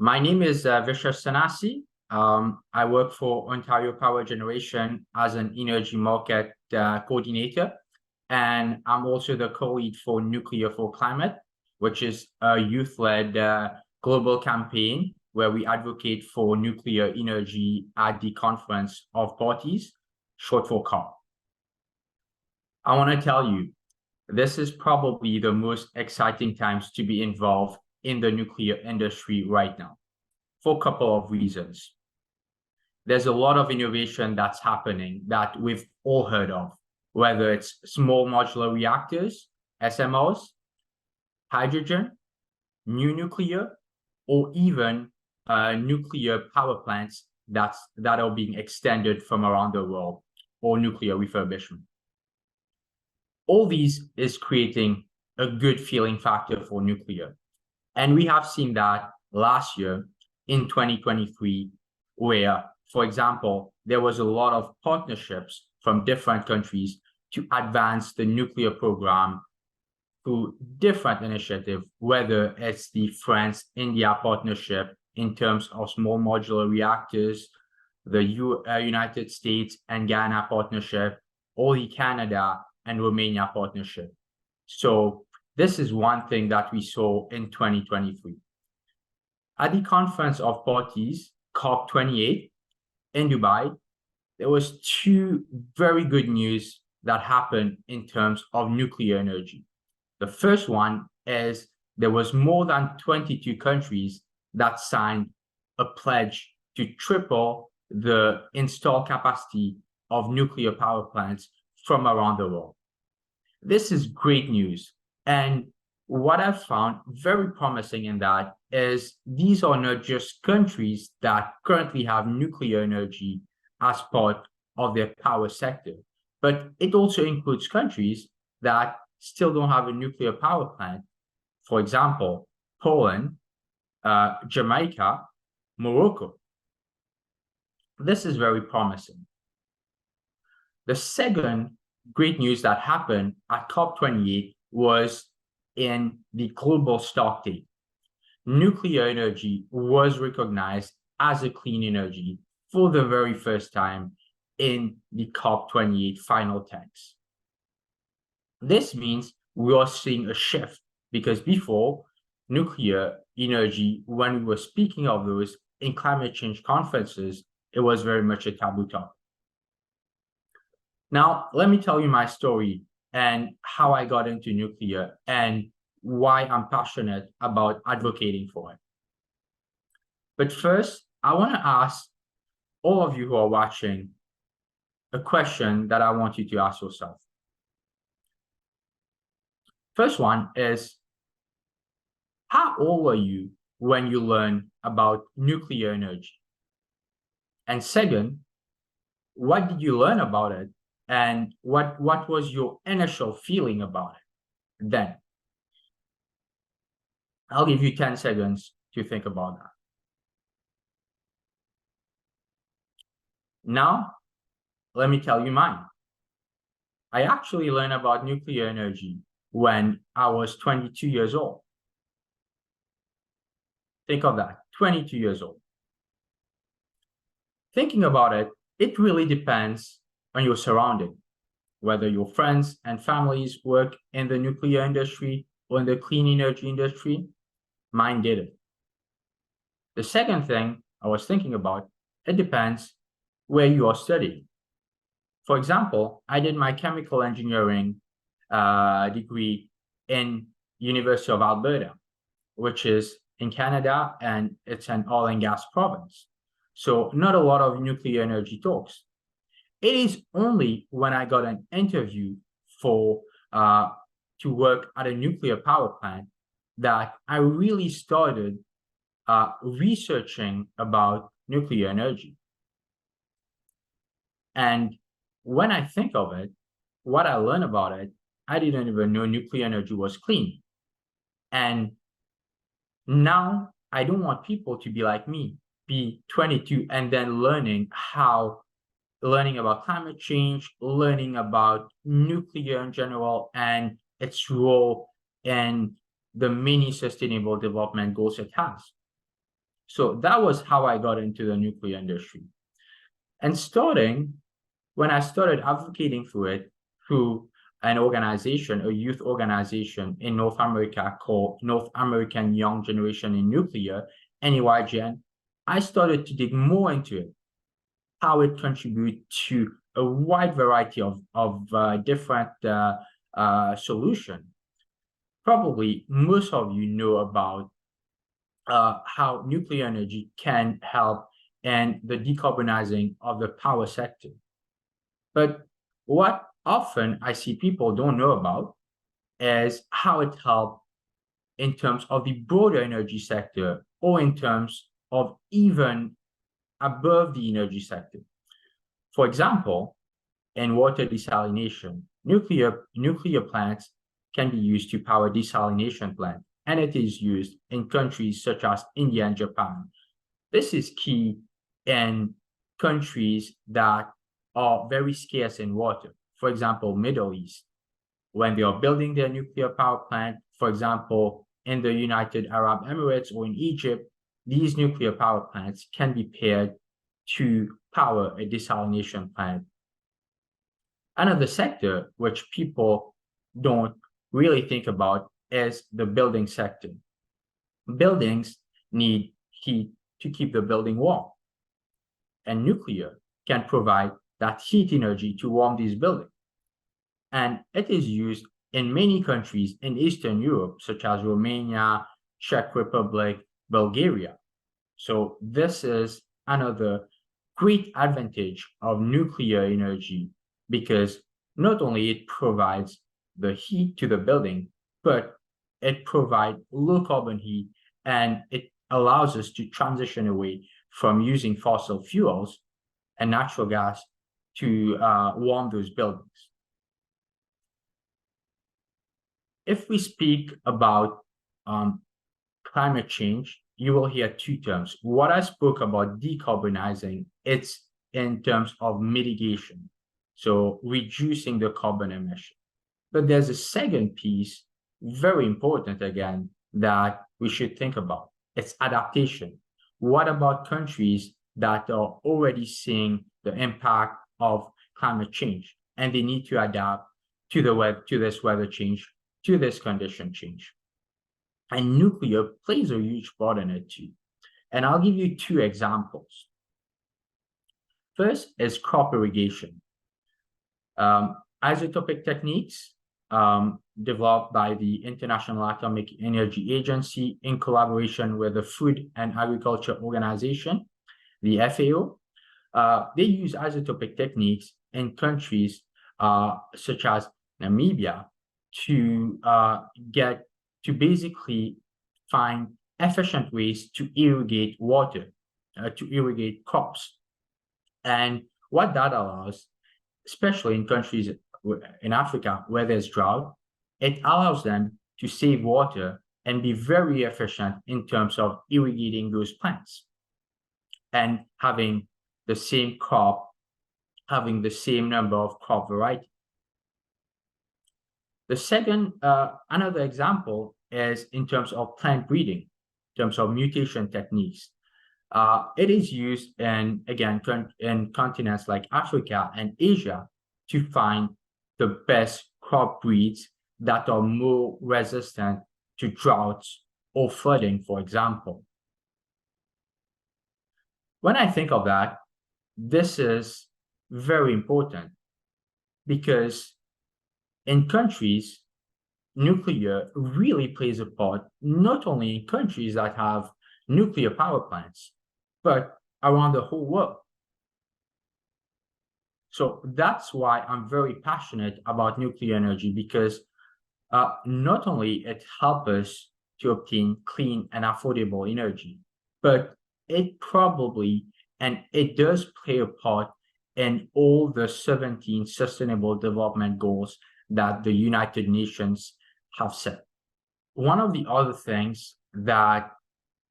My name is Veeshesh Sunassy. I work for Ontario Power Generation as an energy market coordinator, and I'm also the co-lead for Nuclear for Climate, which is a youth-led global campaign where we advocate for nuclear energy at the Conference of Parties, short for COP. I want to tell you, this is probably the most exciting times to be involved in the nuclear industry right now, for a couple of reasons. There's a lot of innovation that's happening that we've all heard of, whether it's small modular reactors, SMRs, hydrogen, new nuclear, or even nuclear power plants that are being extended from around the world, or nuclear refurbishment. All these is creating a good feeling factor for nuclear. And we have seen that last year in 2023, where, for example, there was a lot of partnerships from different countries to advance the nuclear program through different initiatives, whether it's the France-India partnership in terms of small modular reactors, the United States and Ghana partnership, or the Canada and Romania partnership. So this is one thing that we saw in 2023. At the Conference of Parties, COP28 in Dubai, there was two very good news that happened in terms of nuclear energy. The first one is there was more than 22 countries that signed a pledge to triple the installed capacity of nuclear power plants from around the world. This is great news. And what I've found very promising in that is these are not just countries that currently have nuclear energy as part of their power sector, but it also includes countries that still don't have a nuclear power plant. For example, Poland, Jamaica, Morocco. This is very promising. The second great news that happened at COP28 was in the global stock take. Nuclear energy was recognized as a clean energy for the very first time in the COP28 final text. This means we are seeing a shift because before, nuclear energy, when we were speaking of those in climate change conferences, it was very much a taboo topic. Now, let me tell you my story and how I got into nuclear and why I'm passionate about advocating for it. But first, I want to ask all of you who are watching a question that I want you to ask yourself. First one is, how old were you when you learned about nuclear energy? And second, what did you learn about it? And what was your initial feeling about it then? I'll give you 10 seconds to think about that. Now, let me tell you mine. I actually learned about nuclear energy when I was 22 years old. Think of that, 22 years old. Thinking about it, it really depends on your surrounding, whether your friends and families work in the nuclear industry or in the clean energy industry. Mine didn't. The second thing I was thinking about, it depends where you are studying. For example, I did my chemical engineering degree in University of Alberta, which is in Canada, and it's an oil and gas province. So not a lot of nuclear energy talks. It is only when I got an interview for to work at a nuclear power plant that I really started researching about nuclear energy. And when I think of it, what I learned about it, I didn't even know nuclear energy was clean. And now I don't want people to be like me, be 22 and then learning about climate change, learning about nuclear in general and its role in the many sustainable development goals it has. So that was how I got into the nuclear industry. And when I started advocating for it through an organization, a youth organization in North America called North American Young Generation in Nuclear, NEYGN, I started to dig more into it, how it contributes to a wide variety of different solutions. Probably most of you know about how nuclear energy can help in the decarbonizing of the power sector. But what often I see people don't know about is how it helps in terms of the broader energy sector or in terms of even above the energy sector. For example, in water desalination, nuclear plants can be used to power desalination plants, and it is used in countries such as India and Japan. This is key in countries that are very scarce in water. For example, Middle East, when they are building their nuclear power plant, for example, in the United Arab Emirates or in Egypt, these nuclear power plants can be paired to power a desalination plant. Another sector which people don't really think about is the building sector. Buildings need heat to keep the building warm, and nuclear can provide that heat energy to warm these buildings. And it is used in many countries in Eastern Europe, such as Romania, Czech Republic, Bulgaria. So this is another great advantage of nuclear energy, because not only it provides the heat to the building, but it provides low carbon heat, and it allows us to transition away from using fossil fuels and natural gas to warm those buildings. If we speak about climate change, you will hear two terms. What I spoke about decarbonizing, it's in terms of mitigation, so reducing the carbon emission. But there's a second piece, very important again, that we should think about. It's adaptation. What about countries that are already seeing the impact of climate change and they need to adapt to this weather change, to this condition change? And nuclear plays a huge part in it too. And I'll give you two examples. First is crop irrigation. Isotopic techniques developed by the International Atomic Energy Agency in collaboration with the Food and Agriculture Organization, the FAO. They use isotopic techniques in countries such as Namibia to basically find efficient ways to irrigate water, to irrigate crops. And what that allows, especially in countries in Africa where there's drought, it allows them to save water and be very efficient in terms of irrigating those plants and having the same crop, having the same number of crop variety. The second, another example is in terms of plant breeding, in terms of mutation techniques. It is used in continents like Africa and Asia to find the best crop breeds that are more resistant to droughts or flooding, for example. When I think of that, this is very important because in countries, nuclear really plays a part, not only in countries that have nuclear power plants, but around the whole world. So that's why I'm very passionate about nuclear energy, because not only it helps us to obtain clean and affordable energy, but it probably, and it does play a part in all the 17 Sustainable Development Goals that the United Nations have set. One of the other things that,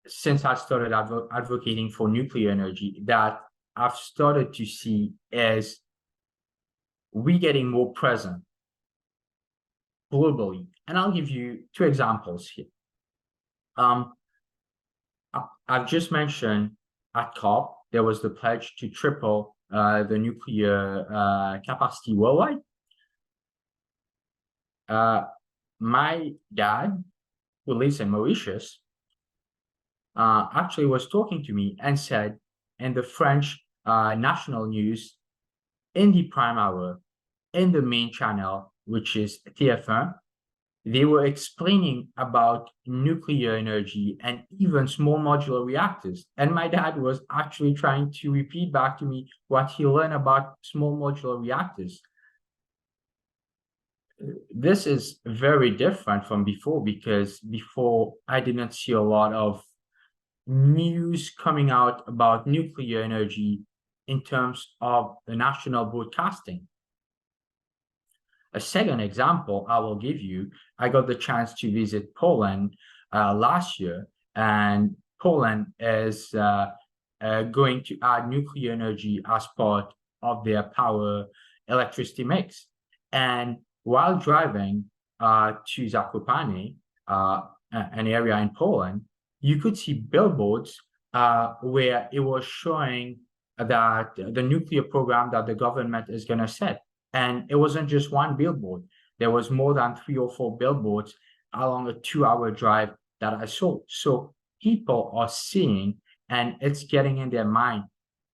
since I started advocating for nuclear energy, that I've started to see is we getting more present globally. And I'll give you two examples here. I've just mentioned at COP, there was the pledge to triple the nuclear capacity worldwide. My dad, who lives in Mauritius, actually was talking to me and said in the French national news, in the prime hour, in the main channel, which is TF1, they were explaining about nuclear energy and even small modular reactors. And my dad was actually trying to repeat back to me what he learned about small modular reactors. This is very different from before, because before I didn't see a lot of news coming out about nuclear energy in terms of the national broadcasting. A second example I will give you, I got the chance to visit Poland last year, and Poland is going to add nuclear energy as part of their power electricity mix. And while driving to Zakopane, an area in Poland, you could see billboards where it was showing that the nuclear program that the government is going to set. And it wasn't just one billboard. There was more than 3 or 4 billboards along a 2-hour drive that I saw. So people are seeing, and it's getting in their mind,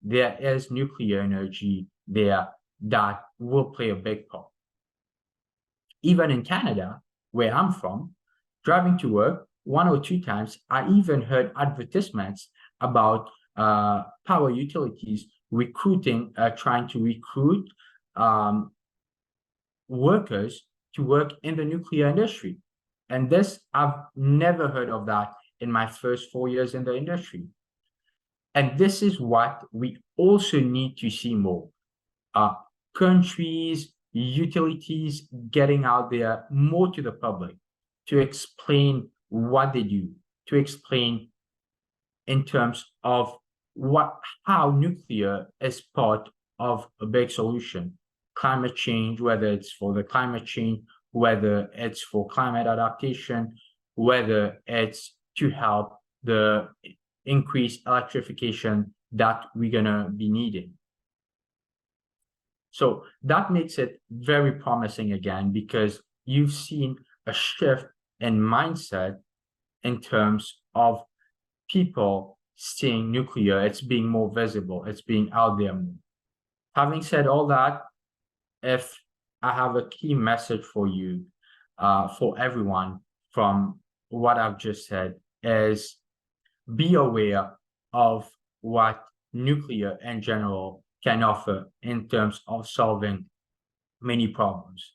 there is nuclear energy there that will play a big part. Even in Canada, where I'm from, driving to work 1 or 2 times, I even heard advertisements about power utilities trying to recruit workers to work in the nuclear industry. And this, I've never heard of that in my first 4 years in the industry. And this is what we also need to see more. Countries, utilities getting out there more to the public to explain what they do, to explain in terms of how nuclear is part of a big solution. Climate change, whether it's for the climate change, whether it's for climate adaptation, whether it's to help the increased electrification that we're gonna be needing. So that makes it very promising again, because you've seen a shift in mindset in terms of people seeing nuclear. It's being more visible, it's being out there more. Having said all that, if I have a key message for you, for everyone from what I've just said, is be aware of what nuclear in general can offer in terms of solving many problems.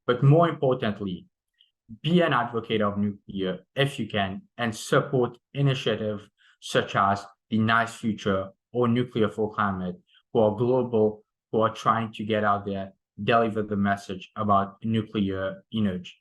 But more importantly, be an advocate of nuclear if you can, and support initiatives such as the Nice Future or Nuclear for Climate, who are global, who are trying to get out there, deliver the message about nuclear energy.